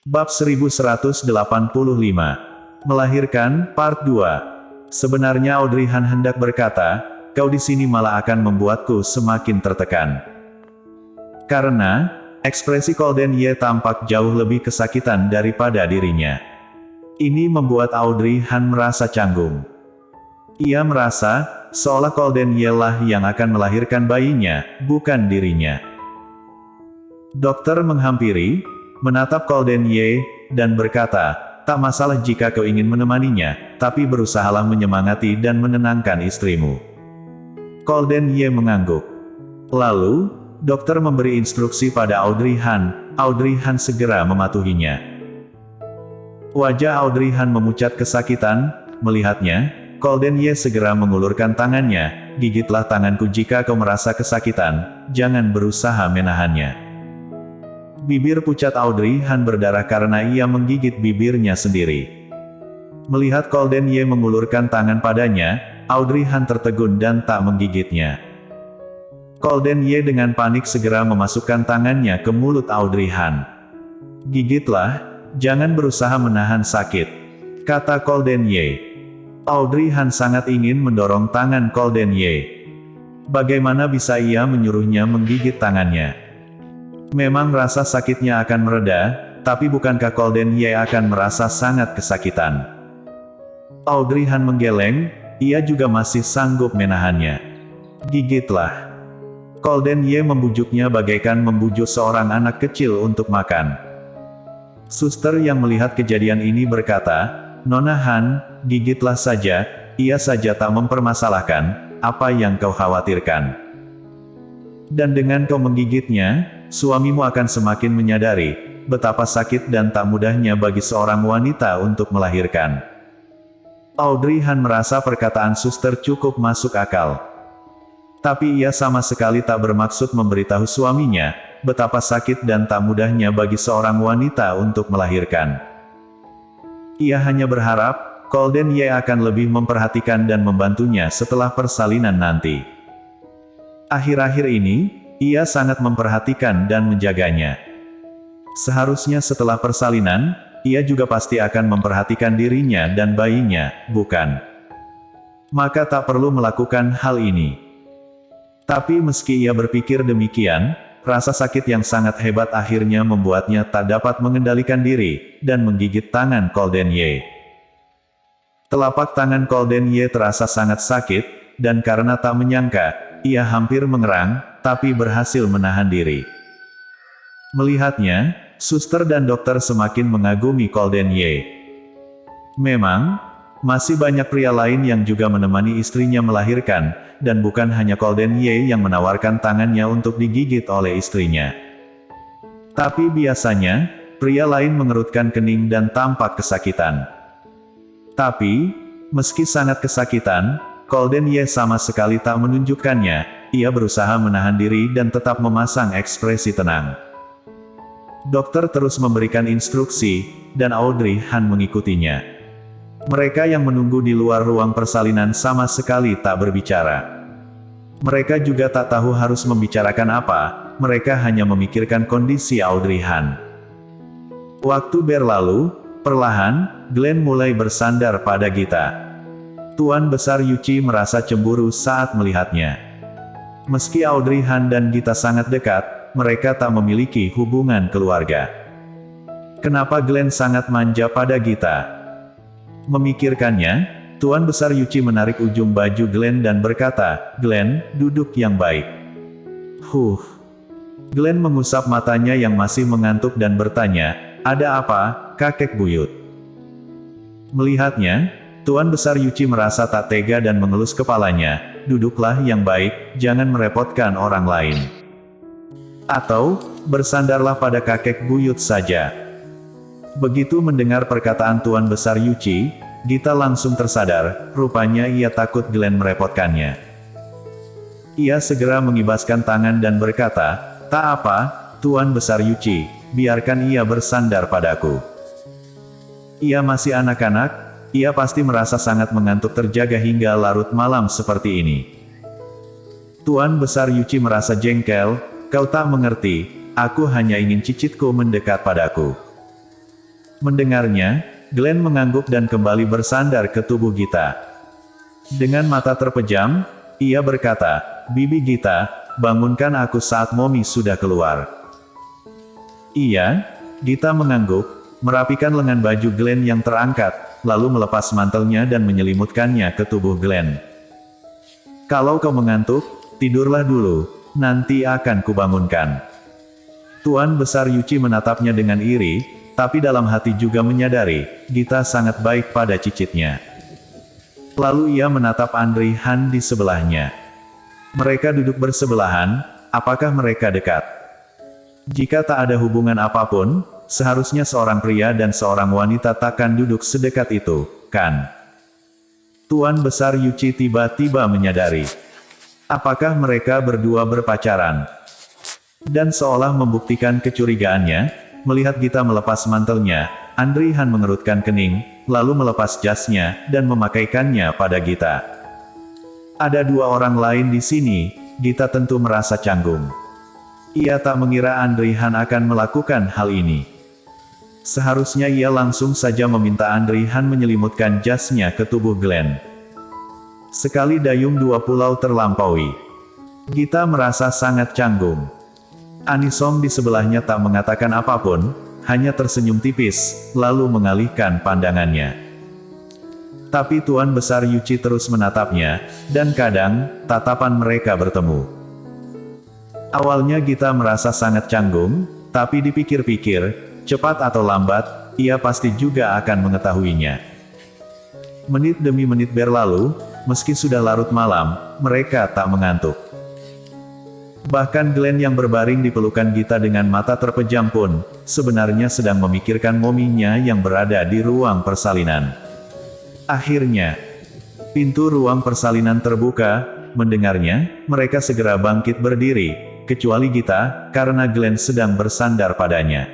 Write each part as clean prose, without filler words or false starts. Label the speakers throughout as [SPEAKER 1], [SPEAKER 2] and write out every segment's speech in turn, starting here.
[SPEAKER 1] Bab 1185. Melahirkan, Part 2. Sebenarnya Audrey Han hendak berkata, kau di sini malah akan membuatku semakin tertekan. Karena, ekspresi Golden Ye tampak jauh lebih kesakitan daripada dirinya. Ini membuat Audrey Han merasa canggung. Ia merasa, seolah Golden Ye lah yang akan melahirkan bayinya, bukan dirinya. Dokter menghampiri, menatap Golden Ye, dan berkata, tak masalah jika kau ingin menemaninya, tapi berusahalah menyemangati dan menenangkan istrimu. Golden Ye mengangguk. Lalu, dokter memberi instruksi pada Audrey Han. Audrey Han segera mematuhinya. Wajah Audrey Han memucat kesakitan, melihatnya. Golden Ye segera mengulurkan tangannya, gigitlah tanganku jika kau merasa kesakitan, jangan berusaha menahannya. Bibir pucat Audrey Han berdarah karena ia menggigit bibirnya sendiri. Melihat Golden Ye mengulurkan tangan padanya, Audrey Han tertegun dan tak menggigitnya. Golden Ye dengan panik segera memasukkan tangannya ke mulut Audrey Han. Gigitlah, jangan berusaha menahan sakit, kata Golden Ye. Audrey Han sangat ingin mendorong tangan Golden Ye. Bagaimana bisa ia menyuruhnya menggigit tangannya? Memang rasa sakitnya akan mereda, tapi bukankah Golden Ye akan merasa sangat kesakitan? Audrey Han menggeleng, ia juga masih sanggup menahannya. Gigitlah. Golden Ye membujuknya bagaikan membujuk seorang anak kecil untuk makan. Suster yang melihat kejadian ini berkata, Nona Han, gigitlah saja, ia saja tak mempermasalahkan, apa yang kau khawatirkan. Dan dengan kau menggigitnya, suamimu akan semakin menyadari, betapa sakit dan tak mudahnya bagi seorang wanita untuk melahirkan. Audrey Han merasa perkataan suster cukup masuk akal. Tapi ia sama sekali tak bermaksud memberitahu suaminya, betapa sakit dan tak mudahnya bagi seorang wanita untuk melahirkan. Ia hanya berharap, Golden Ye akan lebih memperhatikan dan membantunya setelah persalinan nanti. Akhir-akhir ini, ia sangat memperhatikan dan menjaganya. Seharusnya setelah persalinan, ia juga pasti akan memperhatikan dirinya dan bayinya, bukan? Maka tak perlu melakukan hal ini. Tapi meski ia berpikir demikian, rasa sakit yang sangat hebat akhirnya membuatnya tak dapat mengendalikan diri, dan menggigit tangan Golden Ye. Telapak tangan Golden Ye terasa sangat sakit, dan karena tak menyangka, ia hampir mengerang, tapi berhasil menahan diri. Melihatnya, suster dan dokter semakin mengagumi Golden Ye. Memang, masih banyak pria lain yang juga menemani istrinya melahirkan, dan bukan hanya Golden Ye yang menawarkan tangannya untuk digigit oleh istrinya. Tapi biasanya, pria lain mengerutkan kening dan tampak kesakitan. Tapi, meski sangat kesakitan, Golden Ye sama sekali tak menunjukkannya, ia berusaha menahan diri dan tetap memasang ekspresi tenang. Dokter terus memberikan instruksi, dan Audrey Han mengikutinya. Mereka yang menunggu di luar ruang persalinan sama sekali tak berbicara. Mereka juga tak tahu harus membicarakan apa, mereka hanya memikirkan kondisi Audrey Han. Waktu berlalu, perlahan, Glenn mulai bersandar pada Gita. Tuan Besar Yuchi merasa cemburu saat melihatnya. Meski Audrey Han dan Gita sangat dekat, mereka tak memiliki hubungan keluarga. Kenapa Glenn sangat manja pada Gita? Memikirkannya, Tuan Besar Yuchi menarik ujung baju Glenn dan berkata, Glenn, duduk yang baik. Glenn mengusap matanya yang masih mengantuk dan bertanya, ada apa, kakek buyut? Melihatnya, Tuan Besar Yuchi merasa tak tega dan mengelus kepalanya, duduklah yang baik, jangan merepotkan orang lain. Atau, bersandarlah pada kakek buyut saja. Begitu mendengar perkataan Tuan Besar Yuchi, Gita langsung tersadar, rupanya ia takut Glenn merepotkannya. Ia segera mengibaskan tangan dan berkata, tak apa, Tuan Besar Yuchi, biarkan ia bersandar padaku. Ia masih anak-anak, ia pasti merasa sangat mengantuk terjaga hingga larut malam seperti ini. Tuan Besar Yuchi merasa jengkel, kau tak mengerti, aku hanya ingin cicitku mendekat padaku. Mendengarnya, Glenn mengangguk dan kembali bersandar ke tubuh Gita. Dengan mata terpejam, ia berkata, "Bibi Gita, bangunkan aku saat Mommy sudah keluar." "Iya." Gita mengangguk, merapikan lengan baju Glenn yang terangkat, lalu melepas mantelnya dan menyelimutkannya ke tubuh Glenn. "Kalau kau mengantuk, tidurlah dulu, nanti akan kubangunkan." Tuan Besar Yuchi menatapnya dengan iri, tapi dalam hati juga menyadari, Gita sangat baik pada cicitnya. Lalu ia menatap Andre Han di sebelahnya. Mereka duduk bersebelahan, apakah mereka dekat? Jika tak ada hubungan apapun, seharusnya seorang pria dan seorang wanita takkan duduk sedekat itu, kan? Tuan Besar Yuchi tiba-tiba menyadari. Apakah mereka berdua berpacaran? Dan seolah membuktikan kecurigaannya, melihat Gita melepas mantelnya, Andre Han mengerutkan kening, lalu melepas jasnya, dan memakaikannya pada Gita. Ada dua orang lain di sini, Gita tentu merasa canggung. Ia tak mengira Andre Han akan melakukan hal ini. Seharusnya ia langsung saja meminta Andre Han menyelimutkan jasnya ke tubuh Glenn. Sekali dayung dua pulau terlampaui. Gita merasa sangat canggung. Anisong di sebelahnya tak mengatakan apapun, hanya tersenyum tipis, lalu mengalihkan pandangannya. Tapi Tuan Besar Yuchi terus menatapnya, dan kadang, tatapan mereka bertemu. Awalnya Gita merasa sangat canggung, tapi dipikir-pikir, cepat atau lambat, ia pasti juga akan mengetahuinya. Menit demi menit berlalu, meski sudah larut malam, mereka tak mengantuk. Bahkan Glenn yang berbaring di pelukan Gita dengan mata terpejam pun, sebenarnya sedang memikirkan mominya yang berada di ruang persalinan. Akhirnya, pintu ruang persalinan terbuka, mendengarnya, mereka segera bangkit berdiri, kecuali Gita, karena Glenn sedang bersandar padanya.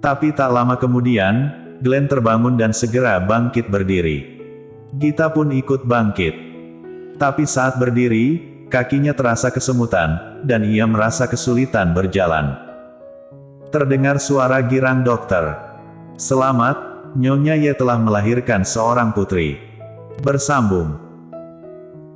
[SPEAKER 1] Tapi tak lama kemudian, Glenn terbangun dan segera bangkit berdiri. Gita pun ikut bangkit. Tapi saat berdiri, kakinya terasa kesemutan, dan ia merasa kesulitan berjalan. Terdengar suara girang dokter. "Selamat, Nyonya Ye telah melahirkan seorang putri." Bersambung.